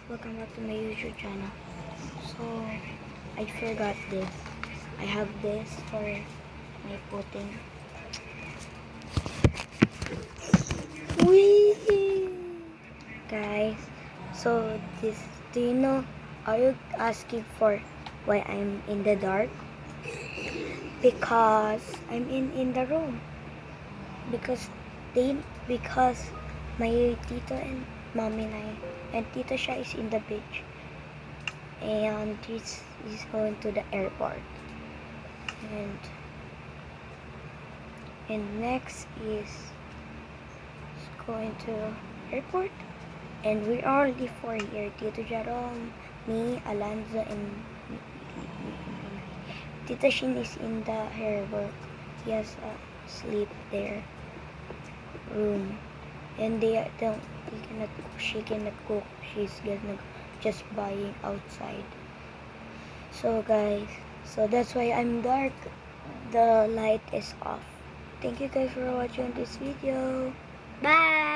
welcome back to my YouTube channel. So, I forgot this. I have this for my pudding. Whee! Guys, so this, do you know, are you asking for why I'm in the dark? Because I'm in the room. Because because my tito and mommy and tito Shai is in the beach. And he's going to the airport. And next is going to airport. And we are only four here. Tito Jerome, me, Alonzo, and Tita Shin is in the her work. He has a sleep there room. And she cannot cook. She's gonna just buying outside. So guys, so that's why I'm dark. The light is off. Thank you guys for watching this video. Bye!